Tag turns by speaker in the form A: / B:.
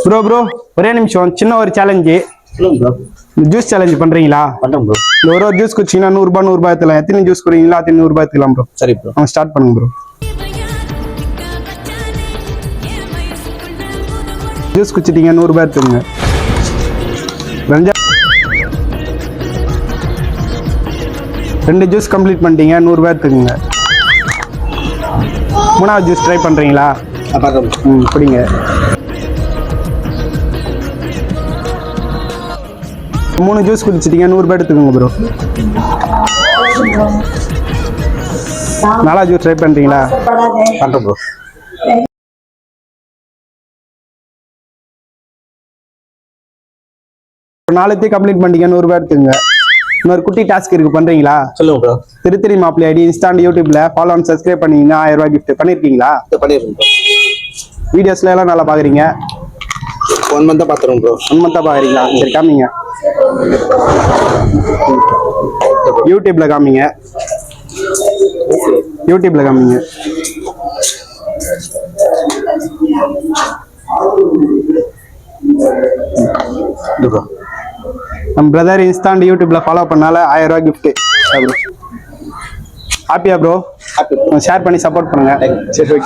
A: Bro ஒரே நிமிஷம், சின்ன ஒரு சேலஞ்சு. ஜூஸ் சேலஞ்ச் பண்றீங்களா?
B: பண்றோம் ப்ரோ.
A: ஒரு ஜூஸ் குடிச்சீங்கன்னா 100 ரூபாய் எடுத்துலாம். எத்தனை ஜூஸ் குடிங்களா அத்தனை 100 ரூபாய் எடுத்துக்கலாம் ப்ரோ.
B: சரி ப்ரோ.
A: அவங்க ஸ்டார்ட் பண்ணுங்க ப்ரோ. ஜூஸ் குடிச்சிட்டீங்க, 100 ரூபாய் எடுத்துங்க. ரெண்டு ஜூஸ் கம்ப்ளீட் பண்ணிட்டீங்க, 100 ரூபாய் எடுத்துக்கோங்க. மூணாவது ஜூஸ் ட்ரை பண்றீங்களா? குடிங்க. மூணு ஜூஸ் குடிச்சிட்டீங்க, 100 ரூபாய் எடுத்துக்கோங்க ப்ரோ. நாலாவது ஜூஸ் ட்ரை பண்றீங்களா?
B: பண்றோம் ப்ரோ.
A: நாளைக்கு கம்ப்ளீட் பண்ணிட்டீங்க, 100 ரூபாய் எடுத்துக்கோங்க. இன்னொரு குட்டி டாஸ்க் இருக்கு, பண்றீங்களா?
B: சொல்லுங்க ப்ரோ.
A: திருத்தணி மாப்பிள்ளை ஐடி இன்ஸ்டாண்ட் யூடியூப்ல ஃபாலோ அண்ட் சப்ஸ்கிரைப் பண்ணீங்கன்னா 1000 ரூபாய் கிஃப்ட் பண்ணிருக்கீங்களா?
B: பண்ணிருக்கோம் ப்ரோ.
A: வீடியோஸ்ல எல்லாம் நல்லா பாக்குறீங்க.
B: 1 மந்த் பாத்துறோம் ப்ரோ.
A: 1 மந்த் பாக்குறீங்களா? சரி காமிங்க. யூடியூப்ல காமிங்க. யூடியூப்ல காமிங்க. நம்ம பிரதர் இன்ஸ்டாண்ட் யூடியூப்ல ஃபாலோ பண்ணால 1000 ரூபாய் கிஃப்ட். ஹாப்பியா ப்ரோ? ஷேர் பண்ணி சப்போர்ட் பண்ணுங்க. சரி.